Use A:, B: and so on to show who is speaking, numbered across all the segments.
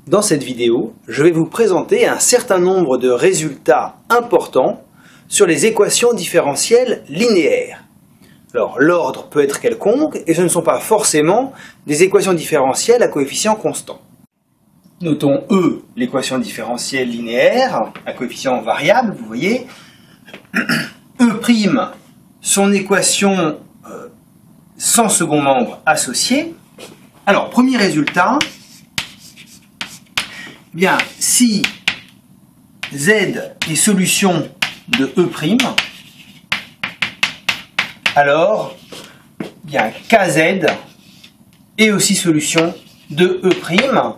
A: Dans cette vidéo, je vais vous présenter un certain nombre de résultats importants sur les équations différentielles linéaires. Alors, l'ordre peut être quelconque et ce ne sont pas forcément des équations différentielles à coefficient constant. Notons E, l'équation différentielle linéaire, à coefficient variable, vous voyez. E', son équation sans second membre associé. Alors, premier résultat, bien, si Z est solution de E', alors bien KZ est aussi solution de E'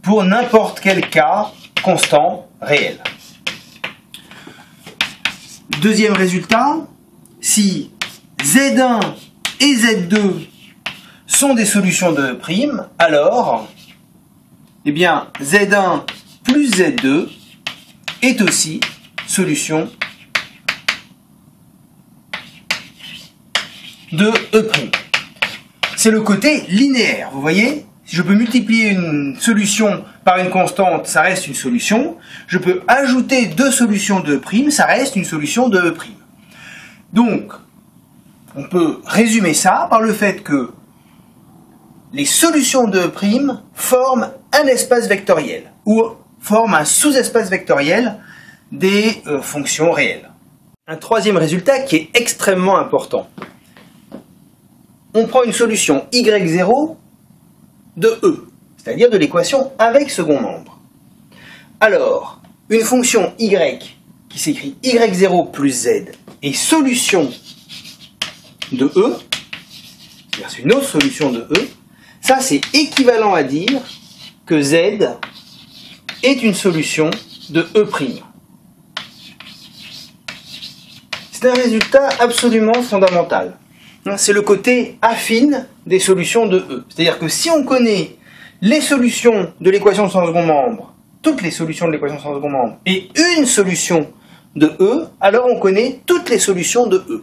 A: pour n'importe quel cas constant réel. Deuxième résultat, si Z1 et Z2 sont des solutions de E', alors eh bien, Z1 plus Z2 est aussi solution de E'. C'est le côté linéaire, vous voyez? Si je peux multiplier une solution par une constante, ça reste une solution. Je peux ajouter deux solutions de E', ça reste une solution de E'. Donc, on peut résumer ça par le fait que les solutions de E' forment un espace vectoriel, ou forment un sous-espace vectoriel des fonctions réelles. Un troisième résultat qui est extrêmement important. On prend une solution y0 de E, c'est-à-dire de l'équation avec second membre. Alors, une fonction y qui s'écrit y0 plus z est solution de E, c'est une autre solution de E, ça c'est équivalent à dire que z est une solution de E'. C'est un résultat absolument fondamental. C'est le côté affine des solutions de E. C'est-à-dire que si on connaît les solutions de l'équation sans second membre, toutes les solutions de l'équation sans second membre, et une solution de E, alors on connaît toutes les solutions de E.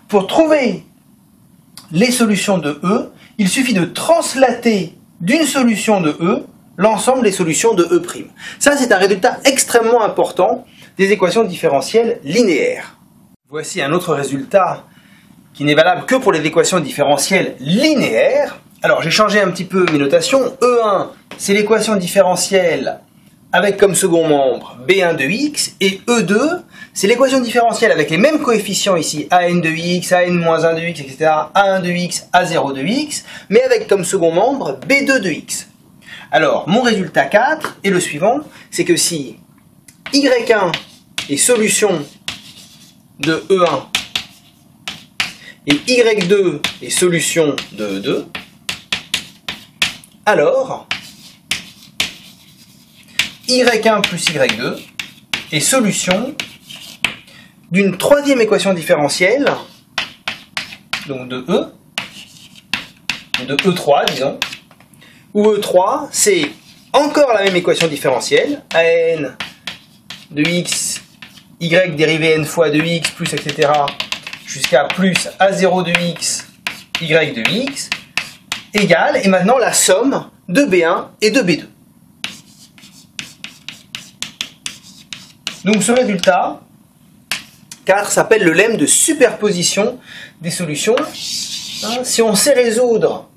A: Pour trouver les solutions de E, il suffit de translater d'une solution de E l'ensemble des solutions de E'. Ça, c'est un résultat extrêmement important des équations différentielles linéaires. Voici un autre résultat qui n'est valable que pour les équations différentielles linéaires. Alors, j'ai changé un petit peu mes notations. E1, c'est l'équation différentielle avec comme second membre B1 de x, et E2, c'est l'équation différentielle avec les mêmes coefficients ici, AN de x, AN-1 de x, etc., A1 de x, A0 de x, mais avec comme second membre B2 de x. Alors, mon résultat 4 est le suivant, c'est que si Y1 est solution de E1 et Y2 est solution de E2, alors Y1 plus Y2 est solution d'une troisième équation différentielle, donc de E, de E3 disons, où E3 c'est encore la même équation différentielle, AN de x, Y dérivé n fois de x, plus etc., jusqu'à plus A0 de x, Y de x, égale, et maintenant la somme de B1 et de B2. Donc ce résultat, 4, s'appelle le lemme de superposition des solutions. Si on sait résoudre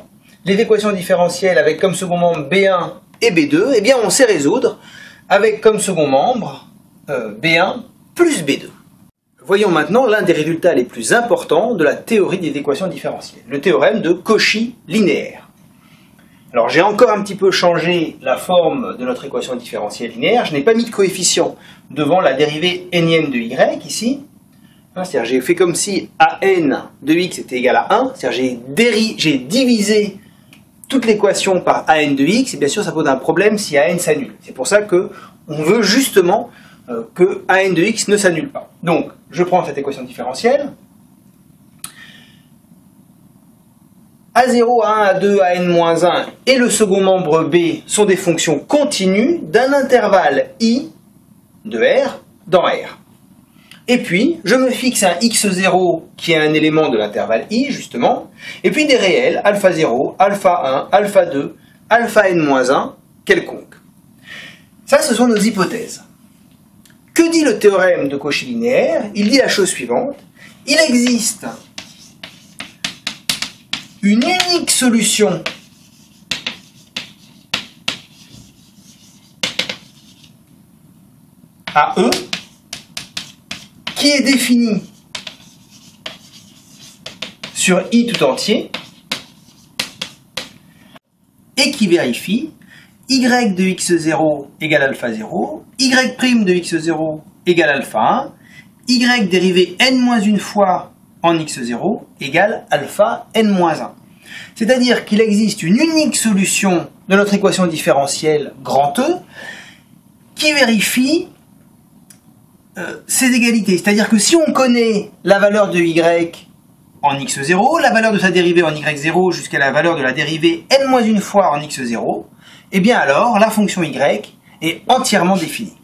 A: les équations différentielles avec comme second membre B1 et B2, eh bien on sait résoudre avec comme second membre B1 plus B2. Voyons maintenant l'un des résultats les plus importants de la théorie des équations différentielles, le théorème de Cauchy linéaire. Alors j'ai encore un petit peu changé la forme de notre équation différentielle linéaire, je n'ai pas mis de coefficient devant la dérivée n de y ici, c'est-à-dire j'ai fait comme si an de x était égal à 1, c'est-à-dire j'ai divisé toute l'équation par an de x, et bien sûr ça pose un problème si an s'annule. C'est pour ça qu'on veut justement que an de x ne s'annule pas. Donc, je prends cette équation différentielle. A0, A1, A2, AN-1 et le second membre B sont des fonctions continues d'un intervalle I de R dans R. Et puis, je me fixe un x0 qui est un élément de l'intervalle I, justement, et puis des réels, alpha 0, alpha 1, alpha 2, alpha n-1 quelconque. Ça, ce sont nos hypothèses. Que dit le théorème de Cauchy linéaire? Il dit la chose suivante. Il existe une unique solution à E qui est définie sur I tout entier et qui vérifie y de x0 égale alpha 0, y' de x0 égale alpha 1, y dérivé n-1 fois en x0 égale alpha n-1. C'est-à-dire qu'il existe une unique solution de notre équation différentielle grand E qui vérifie ces égalités. C'est-à-dire que si on connaît la valeur de y en x0, la valeur de sa dérivée en y0 jusqu'à la valeur de la dérivée n-1 fois en x0, et bien alors la fonction y est entièrement définie.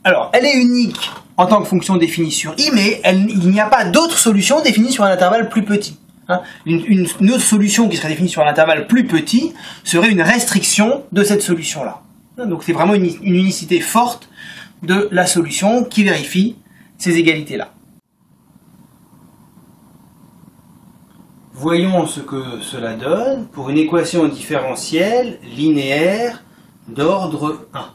A: Alors, elle est unique en tant que fonction définie sur i, mais il n'y a pas d'autre solution définie sur un intervalle plus petit. Une autre solution qui serait définie sur un intervalle plus petit serait une restriction de cette solution-là. Donc c'est vraiment une unicité forte de la solution qui vérifie ces égalités-là. Voyons ce que cela donne pour une équation différentielle linéaire d'ordre 1.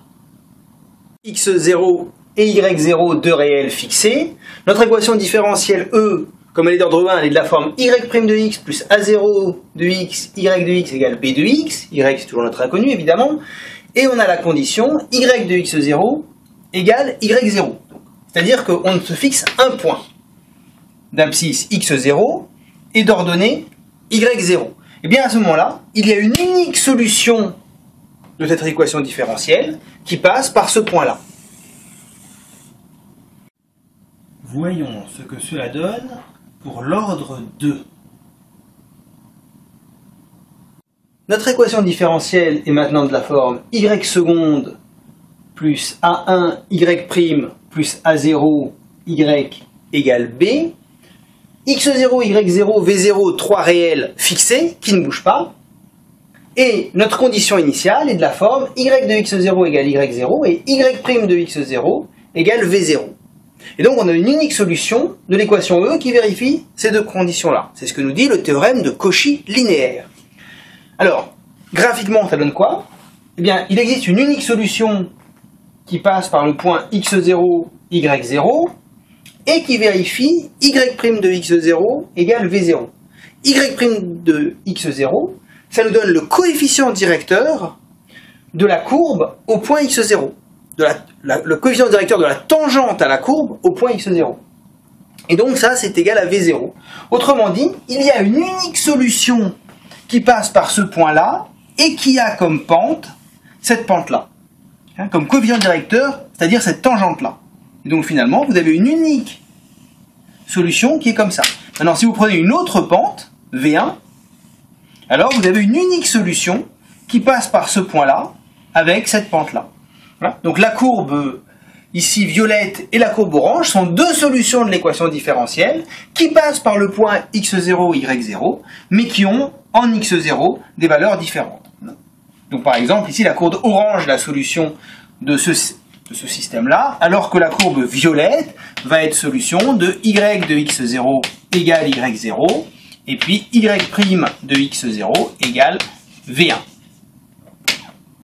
A: x0 et y0, deux réels fixés. Notre équation différentielle E, comme elle est d'ordre 1, elle est de la forme y' de x plus a0 de x, y de x égale b de x. Y c'est toujours notre inconnu évidemment. Et on a la condition y de x0 égale y0. C'est-à-dire qu'on se fixe un point d'abscisse x0 et d'ordonnée y0. Et bien à ce moment-là, il y a une unique solution de cette équation différentielle qui passe par ce point-là. Voyons ce que cela donne pour l'ordre 2. Notre équation différentielle est maintenant de la forme y seconde plus a1 y' plus a0 y égale b. x0, y0, v0, trois réels fixés qui ne bougent pas. Et notre condition initiale est de la forme y de x0 égale y0 et y' de x0 égale v0. Et donc on a une unique solution de l'équation E qui vérifie ces deux conditions-là. C'est ce que nous dit le théorème de Cauchy linéaire. Alors, graphiquement, ça donne quoi? Eh bien, il existe une unique solution qui passe par le point x0, y0, et qui vérifie y' de x0 égale v0. Y' de x0, ça nous donne le coefficient directeur de la courbe au point x0. Le coefficient directeur de la tangente à la courbe au point x0. Et donc ça, c'est égal à v0. Autrement dit, il y a une unique solution qui passe par ce point-là et qui a comme pente cette pente-là. Comme coefficient directeur, c'est-à-dire cette tangente-là. Et donc finalement, vous avez une unique solution qui est comme ça. Maintenant, si vous prenez une autre pente, V1, alors vous avez une unique solution qui passe par ce point-là avec cette pente-là. Voilà. Donc la courbe ici violette et la courbe orange sont deux solutions de l'équation différentielle qui passent par le point x0, y0, mais qui ont en x0 des valeurs différentes. Donc par exemple, ici la courbe orange est la solution de ce système-là, alors que la courbe violette va être solution de y de x0 égale y0, et puis y' de x0 égale v1.